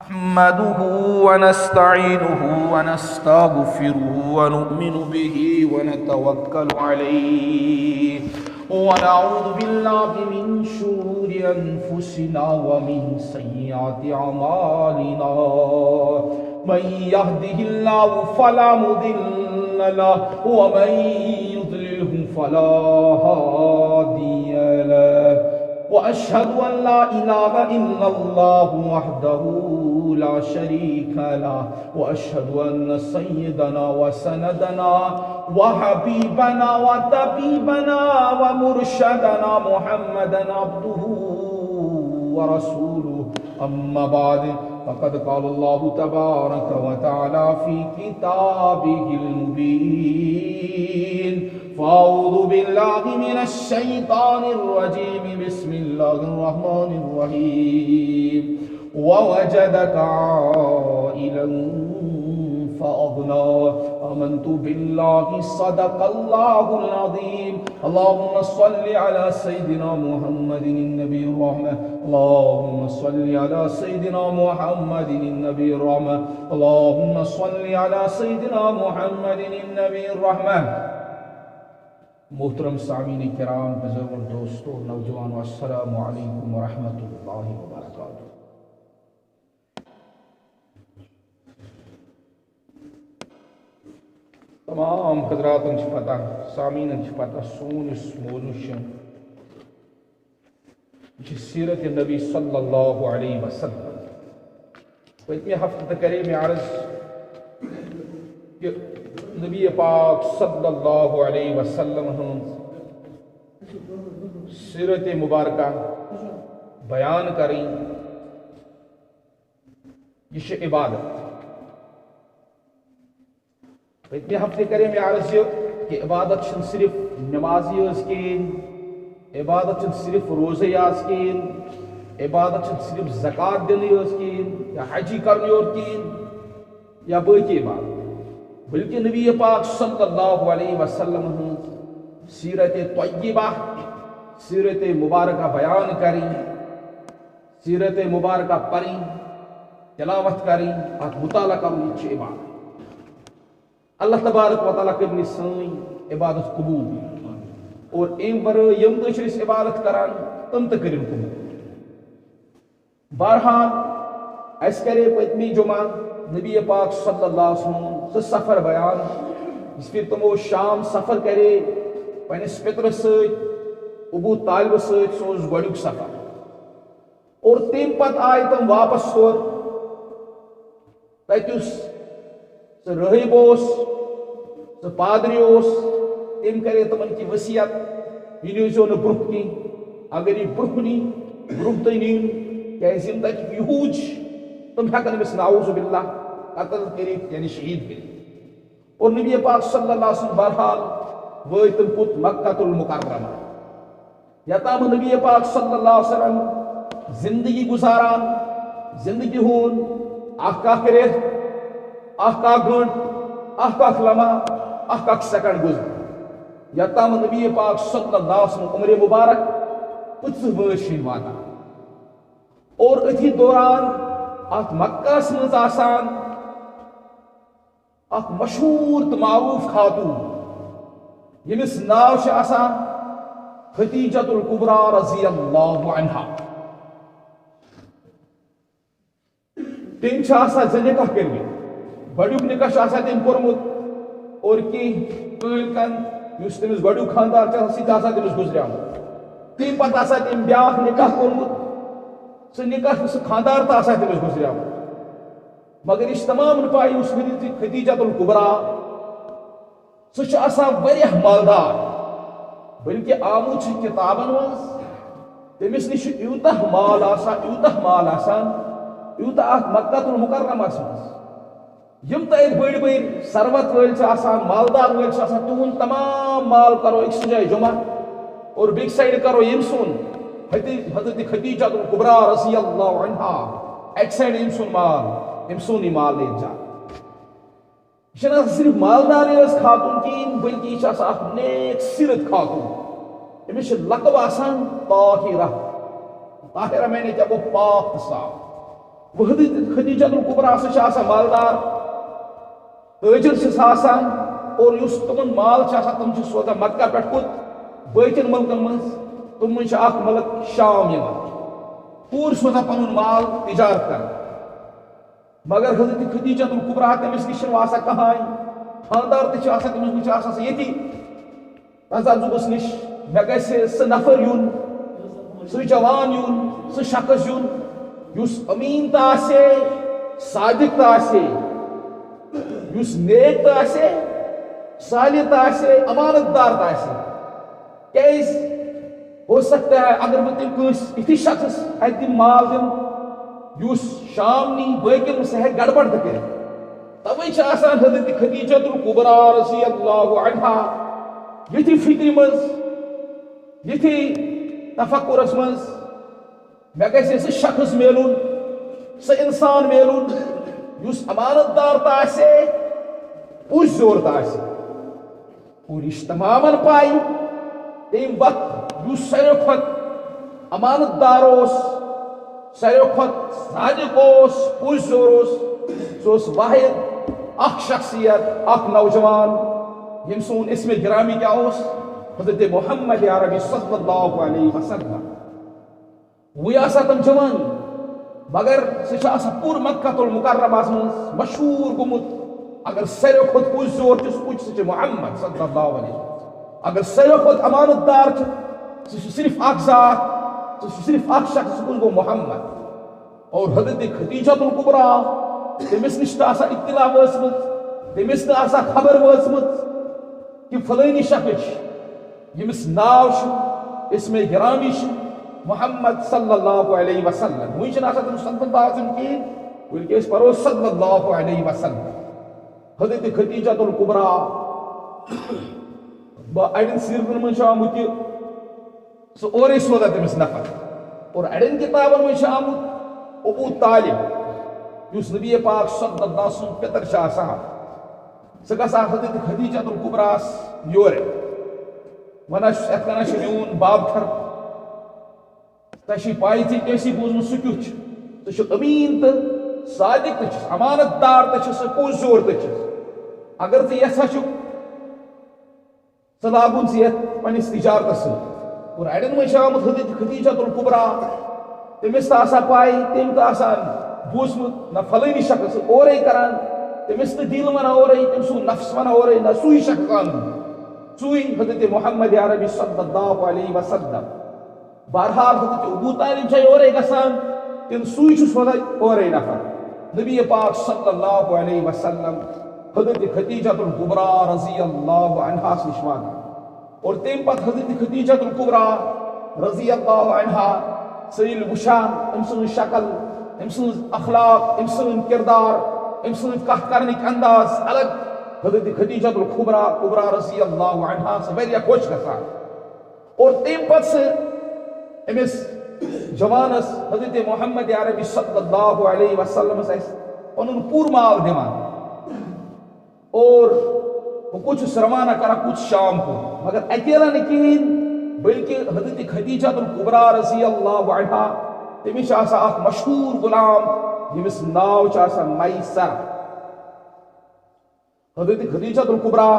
نحمده ونستعينه ونستغفره ونؤمن به ونتوكل عليه ونعوذ بالله من شرور أنفسنا ومن سيئات أعمالنا من يهده الله فلا مضل له ومن يضلله فلا هادي له وأشهد أن لا إله إلا الله وحده لا شريك له وأشهد أن سيدنا وسندنا وحبيبنا وطبيبنا ومرشدنا محمدا عبده ورسوله أما بعد فقد قال الله تبارك وتعالى في كتابه المبين فأعوذ بالله من الشيطان الرجيم بسم الله الرحمن الرحيم ووجدك عائلا فأغنى آمنت بالله صدق الله العظيم اللهم صل على سيدنا محمد النبي الرحمة اللهم صل على سيدنا محمد النبي الرحمة اللهم صل على سيدنا محمد النبي الرحمة محترم سامعین کرام، بزرگ دوستو، نوجوانوں، السلام علیکم ورحمۃ اللہ وبرکاتہ۔ تمام حضراتن پتہ، سامعین پتہ، سون اس موضوع یہ سیرت نبی صلی اللہ علیہ وسلم۔ پتمہ ہفتہ کرے میں عرض کہ نبی پاک صلی اللہ علیہ وسلم سیرت مبارکہ بیان کریں، یہ عبادت۔ پتمہ ہفتے کرے میں عرض کہ عبادت صرف نمازی کین، عبادت صرف روزے کین، عبادت صرف زکات دینی کین یا حجی کرنی کین یا باقی عبادت، بلکہ نبی پاک صلی اللہ علیہ وسلم سیرت طیبہ، سیرت مبارکہ بیان کریں، سیرت مبارکہ پڑھیں، تلاوت کریں، ات مطالعہ کریں، یہ عبادت۔ اللہ تبارک و تعالیٰ کرنی سن عبادت قبول، اور ام برائے یم تہ عبادت کران تم تہ کرن قبول۔ بہرحال اس کرے پتمی جمعہ نبی پاک صلی اللہ علیہ وسلم سہ سفر بیان جس پھر تمو شام سفر کرے پنس پتر ست ابو طالب ست، سہ گوڑیک سفر، اور تم پتہ آئے تم واپس تور تتس سہ رہب سہ پادری تم کرے تمن کی وصیت یہ نیزو نا برہ کہیں، اگر یہ برہ نی برہ تھی نین کیازِ یم تتہ یہود تم ہیکن امس نعوذ باللہ قتل کرت یعنی شہید کرت۔ اور نبی پاک صلی اللہ علیہ وسلم بہرحال وٲتۍ تم پوت مکۃ المکرمہ، یتام نبی پاک صلی اللہ علیہ وسلم زندگی گزاران، زندگی ہون اکھ اکھ رٮ۪تھ، اکھ اکھ گھنٹ، اکھ اکھ لمحہ، اکھ اکھ سیکنڈ گزر، یتام نبی پاک صلی اللہ علیہ وسلم عمر مبارک 50 وٲنٛس واتان۔ اور اتھی دوران ات مکہ مز آسان اخ مشہور تو معروف خاتون یمس ناو آسان خدیجۃ الکبریٰ رضی اللہ عنہا۔ تم زٕ نکاح کٔرمٕتۍ، گۄڈنیُک نکاح تم کوٚرمُت، اور کینٛہہ کٲلۍ کن یُس تٔمِس گۄڈنیُک خاندار سُہ تہِ تٔمِس گُزریومُت، تمہِ پتہٕ تٔمۍ بیٛاکھ نکاح کوٚرمُت، سہ نکاح سہ خاندار تمس گزریومت، مگر یہ تمام پاے اس خدیجۃ الکبریٰ سہ واریاہ مالدار، بلکہ آمت کتابن مز تمس نش یوتاہ مال آسان یوتاہ ات مکۃ المکرمس مز یم تر بڑ بڑ ثروت ول مالدار ول تہند تمام مال کرو أکس جائے جمع، اور بیٚکہِ سایڈ کرو یم سن حضرت خدیجۃ الکبریٰ رضی اللہ عنہا ایک سائڈ ام سن مال لے جا۔ یہ صرف مالدار خاتون کہین بلکہ یہ نیک سیرت خاتون، امس لقب آسان طاہرہ، طاہرہ میں نے کیا وہ پاک صاف، خدیجہ الکبریٰ سا مالدار تاجر چھس آسان اور اس تمن مال تم سوزان مکہ پہ کت باقین ملکن مز تم من اخ ملک شام پور سوزان پن مال تجارت کر مگر حضرت خدیجہ الکبریٰ تمس نش آسان کہاں خاندار تمس نش آسان یتی تنظر زبس نش مے گژھِ سہ نفر یون سہ جوان یون سہ شخص یون یس امین تہ آسے صادق تہ آسے یس نیک تہ آسے صالح تہ آسے امانت دار تہ آسے کیاز ہو سکتا ہے اگر بہ تم کنس اتھی شخص ات دم مال دم یس شام نی باقین سہ ہیکہ گڑبڑ تہ کر توے چھ آسان حضرت خدیجہ الکبریٰ رضی اللہ عنہا یتھی فکر مز یتھی تفکرس مز مے گژھِ سہ شخص میلن سہ انسان میلن یس امانت دار تہ آسے پوچھ زور تہ آسے اور یہ تمام پائی تم وقت یس ساروی کھت امانت دار ساروی کھت صادق پوچھ زور سہ واحد اخ شخصیت اخ نوجوان یم سون اسم گرامی کیا حضرت محمد عربی صلی اللہ علیہ وسلم وی آسا تم جوان مگر سہ پور مکہ المکرمہ مز مشہور گومت اگر ساروی کھت پوچھ زور سہ محمد صلی اللہ علیہ وسلم اگر ساروی کھت امانت دار سہ صرف اخ ذات سہ صرف اخ شخص گو محمد اور حضرت خدیجہ الکبریٰ تمس نش آسان اطلاع وٲژمٕژ تمس آسان خبر وٲژمٕژ کہ فلانی شخص یمس ناو اسم گرامی محمد صلی اللہ علیہ وسلم وی چھنہ آسان تم صلی اللہ علیہ وسلم کہین بلکہ اس پرو صلی اللہ علیہ وسلم حضرت خدیجہ الکبریٰ اڑین سیرتن من آمت یہ سہ اورے سوزان تمس نفر اور اڑین کتابن من آمت ابو طالب یس نبی پاک صلی اللہ علیہ وسلم پتر آسان سہ گژھِ حضرت خدیجہ الکبریٰ یورے ونس ات کن میون بابتھر تھی پائی ٹھیک کیسی بوزم سہ کیُتھ سہ امین تو صادق تہ امانت دار تہ سہ پوچھ زور تہ اگر ژے یژھان چھُکھ ژٕ لاگُن ژٕ یتھ پننس تجارتس سۭتۍ اور اڑین من آمت حضرت خدیجہ الکبریٰ تمس تہ آسان پائی تم تہ آسان بوزمت نہ فلانی شخص اورے کران تمس تہ دل ونان اورے تم سن نفس ونان اورے نہ سوئی شخص ان سوئی حضرت محمد عربی صلی اللہ علیہ وسلم بہرحال حضرت ابو طالب چھ اورے گژھان تم سوئی چھس ونان اورے نفر نبی پاک صلی اللہ علیہ وسلم حضرت خدیجہ الکبریٰ رضی اللہ عنہا نش واتان اور تم پتہ حضرت خدیجہ الکبریٰ رضی اللہ عنہا سیل وشان ام سن شکل ام سن اخلاق ام سن کردار ام سن کتھ کرنک انداز الگ حضرت خدیجہ الکبریٰ رضی اللہ عنہا سے واریاہ خوش گژھان اور تم پتہ سے امس جوانس حضرت محمد عربی صلی اللہ علیہ وسلم پن پور مال دِوان اور وہ کچھ روانہ کران کچھ شام کو مگر اکیلا نہ کہین بلکہ حضرت خدیجہ الکبریٰ رضی اللہ عنہا تمس اخ مشہور غلام یمس ناو میسر حضرت خدیجہ الکبریٰ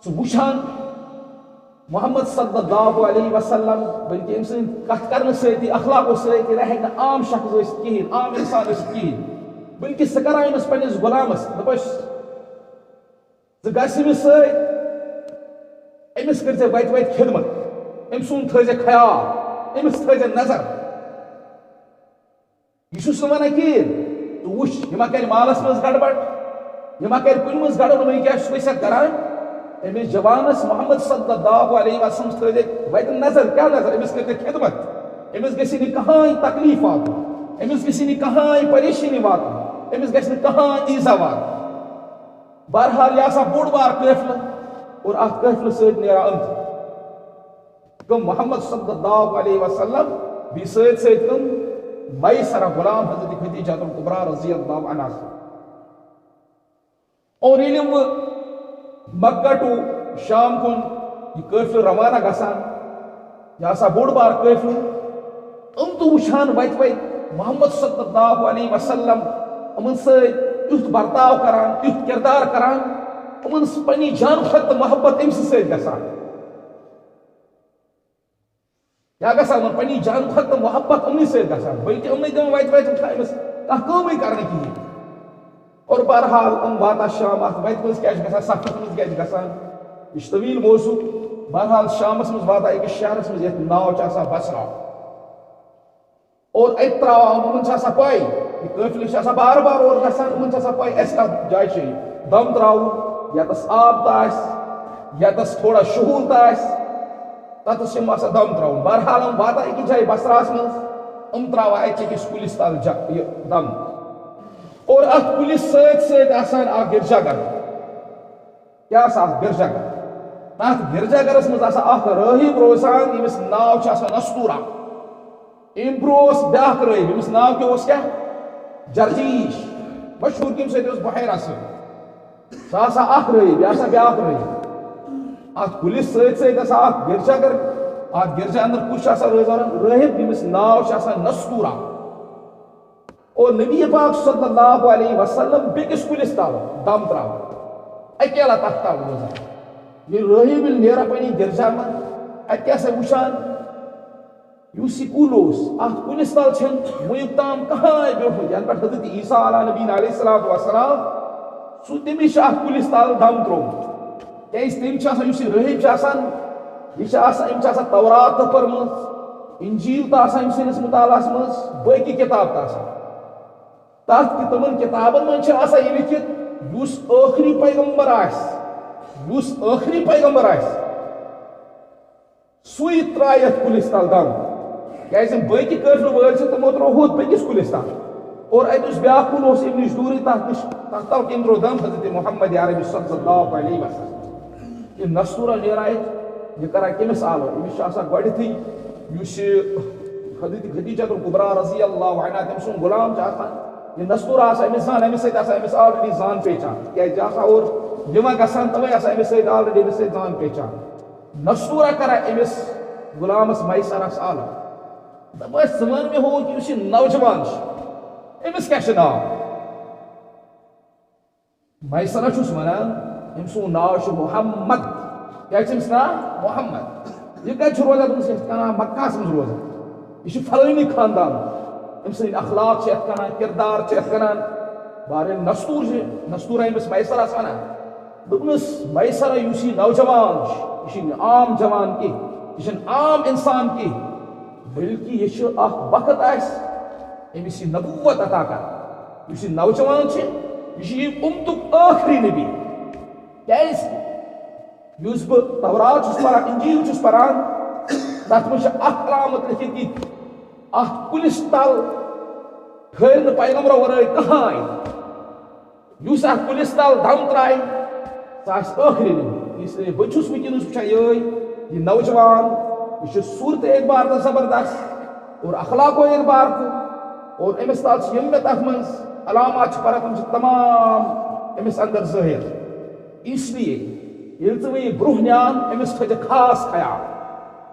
سہ وچھان محمد صلی اللہ علیہ وسلم بلکہ ام سن کتھ کرنے سۭتی اخلاقو سۭتۍ نہ ہیٚکہِ نہٕ عام شخص ٲسِتھ کہین عام انسان ٲسِتھ کہین بلکہ سہ کران أمس پننس غلامس دپس ژٕ گژھ أمس سۭتۍ أمس کٔرۍ زِ وتہِ وتہِ خدمت أمۍ سُنٛد تھٲے زِ خیال أمس تھٲے زِ نظر یہ چھُس نہٕ ونان کہین ژٕ وٕچھ یہِ ما کرِ مالس منٛز گڑبڑ یہِ ما کرِ کُنہِ منٛز گڑبڑ وۄنۍ کیٛاہ چھُس بہٕ ژےٚ کران أمس جوانس محمد صلی اللہ علیہ وسلم تھٲے زِ وتہِ نظر کیٛاہ نظر أمس کٔرۍ زِ خدمت أمس گژھِ نہٕ کٕہۭنۍ تکلیٖف واتُن أمس گژھِ نہٕ کٕہۭنۍ پریشٲنی واتُن أمس گژھِ نہٕ کٕہۭنۍ ایٖزا واتُن بہرحال یہ آسان بوڑ بار قٲفلہٕ اور اتھ قٲفلہٕ سۭتۍ نیران أنٛدۍ کم محمد صلی اللہ علیہ وسلم بیٚیہِ سۭتۍ سۭتۍ کم میسرہ غلام حضرت خدیجہ الکبریٰ رضی اللہ عنہا اور ییٚلہِ وۄنۍ مکہ ٹو شام کُن یہ قٲفلہٕ روانہ گژھان یہ آسان بوڑ بار قٲفلہٕ تہ وٕچھان وتہِ وتہِ محمد صلی اللہ علیہ وسلم امن ست برتاؤ کران تیت کردار کران امن پنی جان کھت محبت امس ست گژھان یا گژھان امن پنی جان کھت محبت امنی ست گژھان بلکہ امنی دم وت وت امس کانٛہہ کٲمٕے کرنہٕ کِہیٖنۍ اور بہرحال واتان شام ات وتہِ منٛز کیٛاہ چھِ گژھان سفرس منٛز کیٛاہ چھِ گژھان یہ چھُ طویل موضوع بہرحال شامس منٛز واتان أکِس شہرس منٛز یتھ ناو چھُ آسان بصرا اور اتہِ ترٛاوان یِمن چھِ آسان پاے یہ قٲفلہٕ چھِ آسان بار بار اور گژھان یِمن چھِ آسان پاے اَسہِ کتھ جایہِ چھِ دم ترٛاوُن یتس آب تہِ آسہِ یتس تھوڑا شہوٗل تہِ آسہِ تتس چھِ یِم آسان دم ترٛاوُن بہرحال یِم واتان أکِس جایہِ بصراہس منٛز یِم ترٛاوان اتہِ أکِس کُلِس تل یہِ دم اور ات کُلِس سۭتۍ سۭتۍ آسان اکھ گرجا گر کیٛاہ آسان اکھ گرجا گر تتھ گرجا گرس منٛز آسان اکھ رٲہِب روزان ییٚمِس ناو چھُ آسان نستوٗرا امہِ برٛونٛہہ اوس بیٛاکھ رٲہِب ییٚمِس ناو کیٛاہ اوس کیٛاہ جرجیش مشہوٗر کمہِ سۭتۍ اوس بحیرا سۭتۍ سُہ آسان اکھ رٲہِب یہِ آسان بیٛاکھ رٲہِب اتھ کُلِس سۭتۍ سۭتۍ آسان اکھ گرجا گر اتھ گرجا انٛدر کُس چھُ آسان روزان رٲہِب ییٚمِس ناو چھُ آسان نستوٗرا اور نبی پاک صلی اللہ علیہ وسلم بیٚکِس کُلِس تل دم ترٛاوان اکیلا تتھ تل روزان ییٚلہِ رٲہِب ییٚلہِ نیران پننہِ گرجا منٛز اتہِ کیٛاہ سا وٕچھان یُس یہِ کُل اوس اتھ کُلِس تل چھنہٕ وُنیُک تام کٕہٕنۍ بیوٗٹھمُت ینہٕ پٮ۪ٹھ حضرت عیسیٰ علیٰ نبیٖن علیہ الصلوٰۃ والسلام سُہ تٔمِس چھُ اتھ کُلِس تل دم ترٛوومُت کیٛازِ تٔمۍ چھُ آسان یُس یہِ رٲہِب چھُ آسان یہِ چھُ آسان أمۍ چھِ آسان تورات تہِ پٔرمٕژ انجیٖل تہِ آسان أمۍ سٕنٛدِس مُطالعس منٛز باقٕے کِتاب تہِ آسان تتھ تِمن کِتابن منٛز چھِ آسان یہِ لیکھِتھ یُس ٲخری پیغمبر آسہِ یُس ٲخری پیغمبر آسہِ سُے ترٛایہِ یتھ کُلِس تل دم کیٛازِ یِم باقٕے قٲفلہٕ وٲلۍ چھِ تِمو ترٛوو ہُتھ بیٚکِس کُلِس تل اور اتہِ یُس بیٛاکھ کُل اوس اَمہِ نِش دوٗرٕے تتھ نِش تتھ تل کٔمۍ ترٛوو دم حضرت محمد عربی صلی اللہ علیہ وسلم یہِ نستوٗرا نیران اتہِ یہِ کران کٔمِس آلو أمِس چھُ آسان گۄڈنیتھٕے یُس یہِ حضرت خدیجۃ الکبریٰ رضی اللہ عنہا تٔمۍ سُنٛد غلام چھُ آسان یہ نستوٗرا آسان أمِس زان أمِس سۭتۍ آسان أمِس آلریڈی زان پہچان کیٛازِ یہِ آسان اور دِوان گژھان تَوَے آسان أمِس سۭتۍ آلریڈی أمِس سۭتۍ زان پہچان نستوٗرا کران أمِس غلامس میسرس آلو دپان ژٕ وَن مےٚ ہو کہِ یُس یہِ نوجوان چھُ أمِس کیٛاہ چھُ ناو میسرا چھُس ونان أمۍ سُنٛد ناو چھُ محمد کیٛاہ چھُ أمِس ناو محمد یہِ کتہِ چھُ روزان دوٚپمَس یتھ کَنان مکہس منٛز روزان یہِ چھُ فلٲنی خاندان أمۍ سٕنٛدۍ اخلاق چھِ یتھ کَنان کِردار چھِ یتھ کَنان بہرحال نستوٗر چھِ نستوٗرا أمِس میسرس ونان دوٚپنَس میسرا یُس یہِ نوجوان چھُ یہِ چھُنہٕ عام جوان کینٛہہ یہِ چھُنہٕ عام اِنسان کینٛہہ بلکہ یہِ چھُ اکھ وقت آسہِ أمِس یہِ نبوت عطا کران یُس یہِ نوجوان چھُ یہِ چھُ یہِ اُمتُک ٲخری نبی کیٛازِ یُس بہٕ تورات چھُس پران انجیٖل چھُس پران تتھ منٛز چھِ اکھ علامت لیکھِتھ یہِ اتھ کُلِس تل ٹھٔہرِ نہٕ پیغمبرو ورٲے کٕہٕنۍ یُس اتھ کُلِس تل دم ترٛایہِ سُہ آسہِ ٲخری نبی اس لیے بہٕ چھُس وٕنکیٚنس وٕچھان یہِ نوجوان یہ چھُ صوٗرتہِ اعتبار تہِ زبردست اور اخلاقو اعتبار تہِ اور أمِس تل چھِ یِم مےٚ تتھ منٛز علامات چھِ پران تِم چھِ تمام أمِس اندر ظٲہِر اس لیے ییٚلہِ ژٕ وۄنۍ یہِ برٛونٛہہ نِیان أمِس تھٲیزِ خاص خیال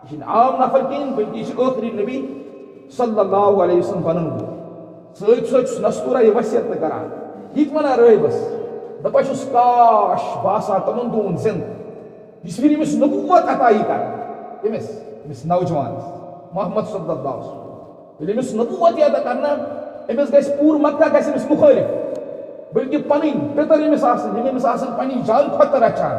یہِ چھُنہٕ عام نفر کِہیٖنۍ بلکہِ یہِ چھُ ٲخری نبی صلی اللہ علیہ وسلم بنن وول سۭتۍ سۭتۍ چھُس نستوٗرا یہِ وصیت تہِ کران یہِ تہِ ونان رٲہِبس دپان چھُس کاش بہٕ آسہٕ ہا تِمن دۄہن زِنٛدٕ یِژھ پھِرِ أمِس نبوت عطا یی کرنہٕ أمِس نوجوانس محمد صلی اللہ علیہ وسلم ییٚلہِ أمِس نبوت یی عطا کرنہٕ أمِس گژھِ پوٗرٕ مکہ گژھِ أمِس مُخٲلِف بلکہِ پنٕنۍ پِتر أمِس آسن یِم أمِس آسن پننہِ جان کھۄتہٕ رچھان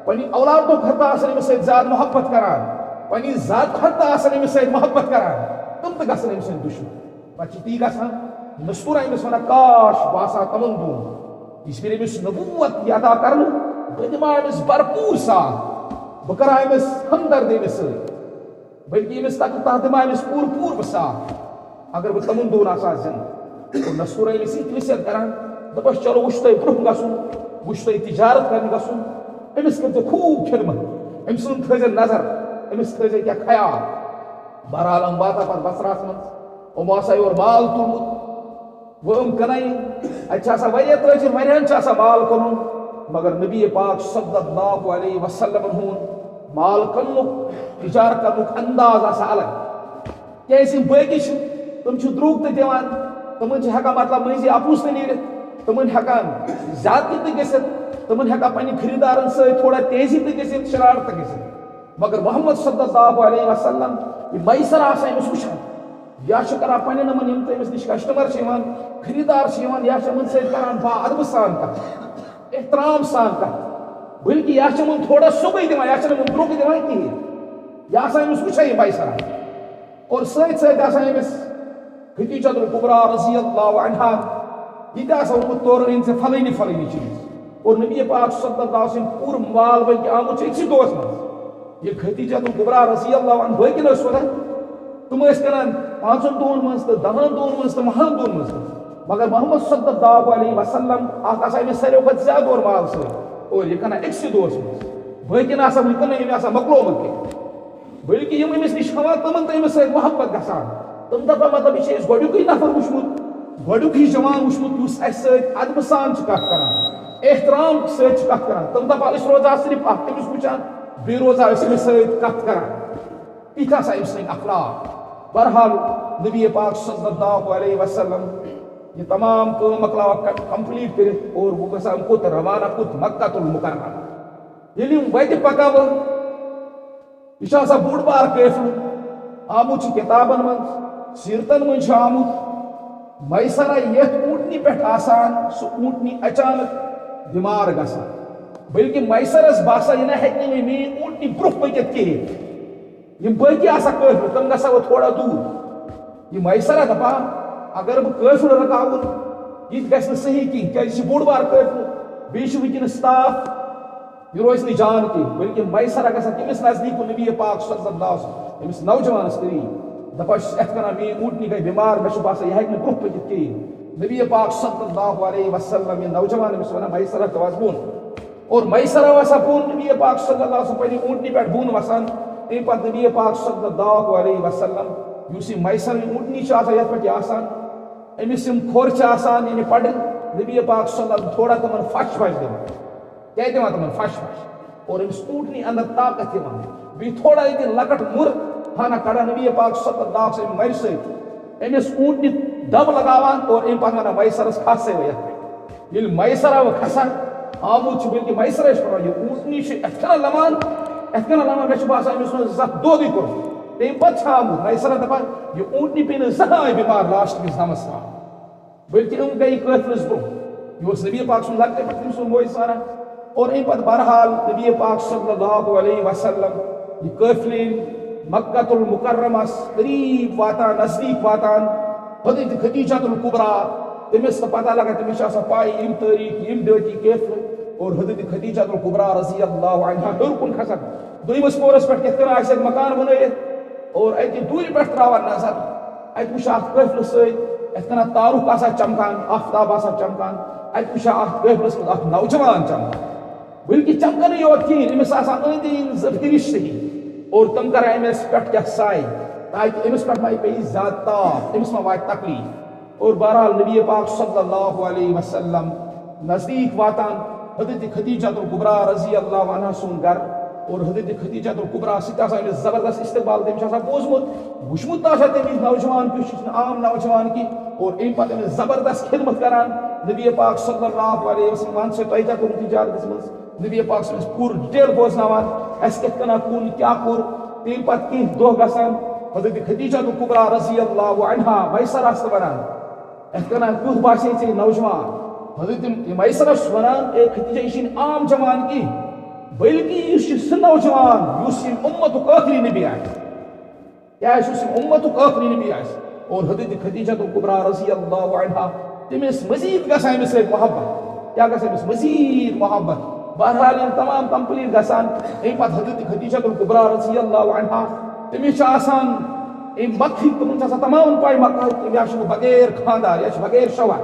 پننہِ اولادو کھۄتہٕ آسن أمِس سۭتۍ زیادٕ محبت کران پننہِ ذاتہٕ کھۄتہٕ آسن أمِس سۭتۍ محبت کران تِم تہِ گژھن أمۍ سٕنٛدۍ دُشمن پتہٕ چھِ تی گژھان نستوٗرا أمِس ونان کاش بہٕ آسہٕ ہا تِمن دۄہن یِژھ پھِرِ أمِس نبوت یی عطا کرنہٕ بہٕ دِمہٕ ہا أمِس بھرپوٗر ساتھ بہٕ کرٕ ہا أمِس ہمدردی أمِس سۭتۍ بلکہ أمِس تتھ دِمہٕ ہا أمِس پوٗرٕ بہٕ ساتھ اگر بہٕ تِمن دۄہن آسہٕ ہا زِنٛدٕ اور نستوٗرا أمِس یہِ تہِ وصیت کران دپس چلو وۄنۍ چھُ تۄہہِ برٛونٛہہ گژھُن وۄنۍ چھُ تۄہہِ تجارت کرنہِ گژھُن أمِس کٔرۍزیٚو خوٗب خدمت أمۍ سُنٛد تھٲیزیٚو نظر أمِس تھٲیزیٚو کینٛہہ خیال بہرحال یِم واتان پتہٕ بصراہس منٛز یِمو آسان یورٕ مال تُلمُت وۄنۍ یِم کٕنان اتہِ چھِ آسان واریاہ تٲجِر واریاہن چھُ آسان مال کٕنُن مگر نبی پاک صلی اللہ علیہ وسلمن ہُنٛد مال کٕننُک تجارت کرنُک انداز آسان الگ کیٛازِ یِم باقٕے چھِ تم چھ دروگ تہ دِوان تمن چھ ہیکان مطلب مٔنٛزی اپُز تہ نیٖرِتھ تمن ہیکان زیادتی تہ گٔژھِتھ تمن ہیکان پننہِ خریدارن سۭتۍ تھوڑا تیزی تہ گٔژھِتھ شرارت تہ گٔژھِتھ مگر محمد صلی اللہ علیہ وسلم یہ میسر آسان أمِس وٕچھان یا چھُ کران پننٮ۪ن یِمن یِم تہِ أمِس نِش کسٹمر چھِ یِوان خریدار چھِ یِوان یا چھِ یِمن سۭتۍ کران با ادبہٕ سان کتھ احترام سان کتھ بلکہ یا چھِ یِمن تھوڑا سُبٕے دِوان یا چھِنہٕ یِمن درٛوٚگ دِوان کِہیٖنۍ یہِ آسان أمِس وٕچھان یہِ میسر اور سۭتۍ سۭتۍ آسان أمِس خدیجہ الکبریٰ رضی اللہ عنہا یہ تہِ آسان ووٚنمُت تورٕ أنۍ ژےٚ فلٲنی فلٲنی چیٖز اور نبی پاک صلی اللہ علیہ وسلم پوٗرٕ مال بلکہ آمُت چھُ أکسٕے دۄہس منٛز یہ خدیجہ الکبریٰ رضی اللہ عنہ بٲقین ٲسۍ وَنان تم ٲسۍ کران 5 دۄہن منٛز تہٕ 10 دۄہن منٛز تہٕ 10 دۄہن منٛز تہٕ مگر محمد صلی اللہ علیہ وسلم اکھ آسان أمِس ساروٕے کھۄتہٕ زیادٕ اور مال سۭتۍ اور یہِ کٕنان أکسٕے دۄہس منٛز بٲقین آسان وٕنہِ کٕنٕے أمۍ آسان مۄکلومُت کینٛہہ بلکہ یِم أمِس نِش کھٮ۪وان تِمن تہِ أمِس سۭتۍ محبت گژھان تِم دپان مطلب یہِ چھِ أسۍ گۄڈنیُکُے نفر وٕچھمُت گۄڈنیُکُے جوان وٕچھمُت یُس اَسہِ سۭتۍ ادبہٕ سان چھُ کتھ کران احترام سۭتۍ چھُ کتھ کران تِم دپان أسۍ روزہا صرف اکھ أمِس وٕچھان بیٚیہِ روزہا أسۍ أمِس سۭتۍ کتھ کران یِتھۍ آسان أمۍ سٕنٛدۍ اخلاق بہرحال نبی پاک صلی اللہ علیہ وسلم یہ تمام کٲم مۄکلاوان کمپلیٖٹ کٔرِتھ اور وۄنۍ گژھان کوٚت روانہ کوٚت مکہ المکرمہ ییٚلہِ یِم وتہِ پکاوان یہ چھُ آسان بوٚڑ بارٕ قٲفلہٕ آمُت چھُ کِتابن منٛز سیٖرتن منٛز چھُ آمُت میسرہ یتھ اوٗنٛٹنہِ پٮ۪ٹھ آسان سُہ اوٗنٛٹنہِ اچانک بٮ۪مار گژھان بلکہ میسرس باسان یہِ نہ ہیٚکہِ نہٕ میٛٲنۍ اوٗنٛٹنہِ برٛونٛہہ پٔکِتھ کِہیٖنۍ یم باقی آسان قٲفلہٕ تم گژھان وۄنۍ تھوڑا دوٗر یہِ میسرہ دپان اگر بہٕ قٲفلہٕ رُکاوُن یہِ تہِ گژھِ نہٕ صحیح کینٛہہ کیٛازِ یہِ چھُ بوٚڑ بارٕ قٲفلہٕ بیٚیہِ چھُ وٕنکیٚنس تاپھ یہ روز نہٕ جان کینٛہہ بلکہ میسرہ گژھان تٔمِس نزدیٖک نبی پاک صلی اللہ علیہ وسلم أمِس نوجوانس قریٖب دپان چھُس یتھ کَران میٛٲنۍ اوٗنٛٹنہِ گٔے بٮ۪مار مےٚ چھُ باسان یہِ ہیٚکہِ نہٕ برٛونٛہہ پٔکِتھ کِہیٖنۍ نبی پاک صلی اللہ علیہ وسلم یہِ نوجوان أمِس وَنان میسرہ ژٕ وَس بۄن اور میسرہ وسان بۄن نبی پاک صلی اللہ علیہ وسلم پننہِ اوٗنٛٹنہِ پٮ۪ٹھ بۄن وسان تمہِ پتہٕ نبی پاک صلی اللہ علیہ وسلم یُس یہِ میسر اوٗنٛٹنہِ چھُ آسان یتھ پٮ۪ٹھ یہِ آسان أمِس یِم کھۄر چھِ آسان یعنی پڑٕنۍ نبی پاک صلی اللہ علیہ وسلم تھوڑا تِمن فش وش دِوان کیٛاہ دِوان تِمن فش وش اور أمِس اوٗنٛٹنہِ انٛدر طاقت یِوان بیٚیہِ تھوڑا ییٚتہِ لۄکٕٹ مُر ہانا کڑان نبی پاک صلی اللہ علیہ وسلم مرِ سۭتۍ أمِس اوٗنٛٹنہِ دب لگاوان اور أمۍ پتہٕ ونان میسرس کھس سا یتھ پٮ۪ٹھ ییٚلہِ میسرہ وۄنۍ کھسان آمُت چھُ بلکہ میسرہ چھُ پٮ۪وان یہِ اوٗنٛٹنہِ چھُ یتھ کٔنۍ لمان یتھ کٔنۍ لمان مےٚ چھُ باسان أمِس اوس زانٛہہ دودٕے کوٚرمُت تمہِ پتہٕ چھُ آمُت میسرہ دپان یہِ اوٗنٛٹنہِ پیٚیہِ نہٕ زٕہٕنۍ بٮ۪مار لاسٹ کِس دمس تام بلکہ یِم گٔے قٲفلس برٛونٛہہ یہِ اوس نبی پاک سُنٛد لۄکٹہِ پٮ۪ٹھ تٔمۍ سُنٛد موج ساران اور أمۍ پتہٕ بہرحال نبی پاک صلی اللہ علیہ وسلم یہ قٲفلہٕ مکہ المکرمس قریٖب واتان نزدیٖک واتان حضرت خدیجہ الکبریٰ تٔمِس نہٕ پتہ لگان تٔمِس چھِ آسان پاے ییٚمہِ تٲریٖخ ییٚمہِ ڈیٹہِ قٲفلہٕ اور حضرت خدیجہ الکبریٰ رضی اللہ عنہا ہیوٚر کُن کھسان دوٚیمِس پورس پٮ۪ٹھ کِتھ کٔنۍ آسہِ اَتہِ مکان بنٲیِتھ اور اَتہِ دوٗرِ پٮ۪ٹھ تراوان نظر اَتہِ وٕچھان اَتھ قٲفلہٕ سۭتۍ یتھ کٔنۍ تارُک آسان چمکان آفتاب آسان چمکان اَتہِ وٕچھان اَتھ قٲفلس منٛز اکھ نوجوان چمکان بلکہ چمکنٕے یوت کِہیٖنۍ أمِس آسان أنٛدۍ أنٛدۍ زٕ فرِشتہٕ ہی اور تِم کران أمِس پٮ۪ٹھ کیٛاہ سایہِ تاکہِ أمِس پٮ۪ٹھ ما پیٚیہِ زیادٕ تاپھ أمِس ما واتہِ تکلیٖف اور بہرحال نبی پاک صلی اللہ علیہ وسلم نزدیٖک واتان حضرت خدیجہ الکبریٰ رضی اللہ عنہا سُنٛد گرٕ اور حضرت خدیجہ الکبریٰ سۭتۍ آسان أمِس زبردست استقبال تٔمِس چھُ آسان بوٗزمُت وٕچھمُت تہِ آسان تٔمِس نوجوان کیُتھ چھُ عام نوجوان کینٛہہ اور أمۍ پتہٕ أمِس زبردست خدمت کران نبی پاک صلی اللہ علیہ وسلم وَن سا تۄہہِ کیٛاہ کوٚرُو تجارتس منٛز نبی پاک صلی اللہ علیہ وسلم پوٗرٕ ڈِٹیل بوزناوان اَسہِ کِتھ کٔنۍ کُن کیٛاہ کوٚر تمہِ پتہٕ کینٛہہ دۄہ گژھان حضرت خدیجہ الکبریٰ رضی اللہ عنہا میسرس تہِ ونان یتھ کٔنۍ کیُتھ باسے ژےٚ نوجوان حضرت میسرہ چھُس ونان اے خدیجہ یہِ چھُنہٕ عام جوان کینٛہہ بلکہ یُس چھُ سُہ نوجوان یُس ییٚمہِ اُمتُک ٲخری نبی آسہِ کیٛازِ یُس ییٚمہِ اُمتُک ٲخری نبی آسہِ اور حضرت خدیجہ الکبریٰ رضی اللہ عنہا تٔمِس مزیٖد گژھان أمِس سۭتۍ محبت کیٛاہ گژھِ أمِس مزیٖد محبت بہرحال ییٚلہِ تمام کمپلیٖٹ گژھان أمۍ پتہٕ حضرت خدیجہ الکبریٰ رضی اللہ عنہا تٔمِس چھُ آسان أمۍ مکہٕکۍ تِمن چھِ آسان تمام پاے مکہٕکۍ یا چھُ بغیر خانٛدار یا چھُ بغیر شوہر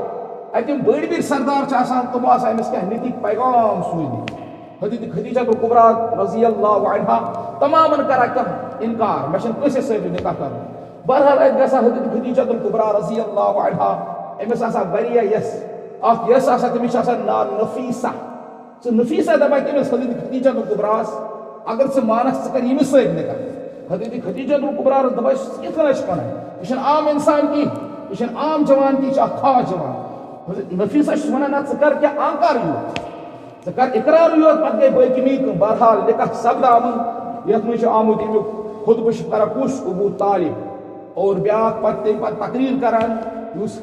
اَتہِ یِم بٔڑۍ بٔڑۍ سردار چھِ آسان تِمو آسان أمِس کینٛہہ نِتِکۍ پیغام سوٗزمٕتۍ حضرت خدیجہ الکبریٰ رضی اللہ عنہا تمامن کران کانٛہہ انکار مےٚ چھُنہٕ کٲنٛسے سۭتۍ نکاح کرُن بہرحال اَتہِ گژھان حضرت خدیجہ الکبریٰ رضی اللہ عنہا أمِس آسان واریاہ یَس اکھ یَس آسان تٔمِس چھُ آسان ناو نفیٖسہ سُہ نفیٖسہ دپان تٔمِس حضرت خدیجہ الکبریٰ اگر ژٕ مانکھ ژٕ کر ییٚمِس سۭتۍ نکاح حضرت خدیجہ الکبریٰ دپان ژٕ کِتھ کٔنۍ چھُکھ ونان یہِ چھُنہٕ عام انسان کینٛہہ یہ عام جوان کی خاص جوان نفیسہ ونان ثر کیا آنکار یوت ثر اقرار یوت پتہ گئی باقی کم بہرحال نکاح سپدا یت من آمت امیک خطبہ کران کس ابو طالب اور بیاکھ پتہ تقریر کران اس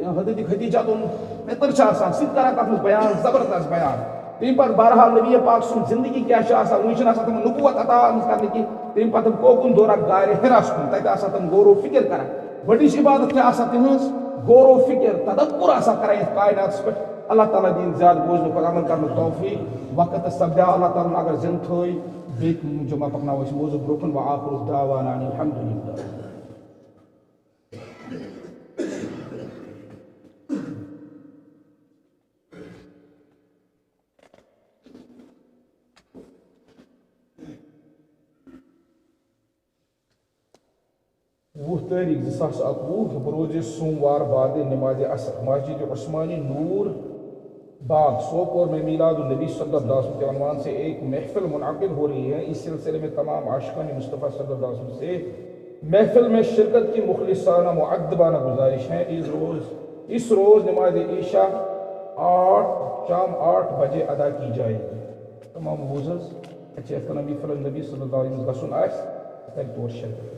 حضرت خدیجہ تن پتر سہ کران تک بیان زبردست بیان تم پتہ بہرحال نبی پاک سن زندگی کیا وی تم نبوت عطا کرنے کی تم پتہ کوکن دورہ غار حراس کن تتہ تم غور و فکر کران بڑش عبادت کیا تہذ غور و فکر تدبر کران یتھ کائنات پہ اللہ تعالیٰ دین زیادہ بوزن پہ عمل کرنے توفیق وقت سپدیا اللہ تعالیٰ اگر زند تھوئی بیٚیہِ جمع پکناو أسۍ موضوع برونٛہہ کُن وآخر دعوانا ان الحمد للہ. تاریخ 2021 بروز سوموار بعد نماز عصر مسجد عثمانی نور باغ سوپور میں میلاد النبی صلی اللہ علیہ وسلم کے عنوان سے ایک محفل منعقد ہو رہی ہے. اس سلسلے میں تمام عاشقان مصطفیٰ صلی اللہ علیہ وسلم سے محفل میں شرکت کی مخلصانہ معدبانہ گزارش ہے. اس روز نماز عشاء شام 8 بجے ادا کی جائے گی. تمام بوزز اچھے نبی صلی اللہ علیہ وسلم گھن آس تر طور شرکت.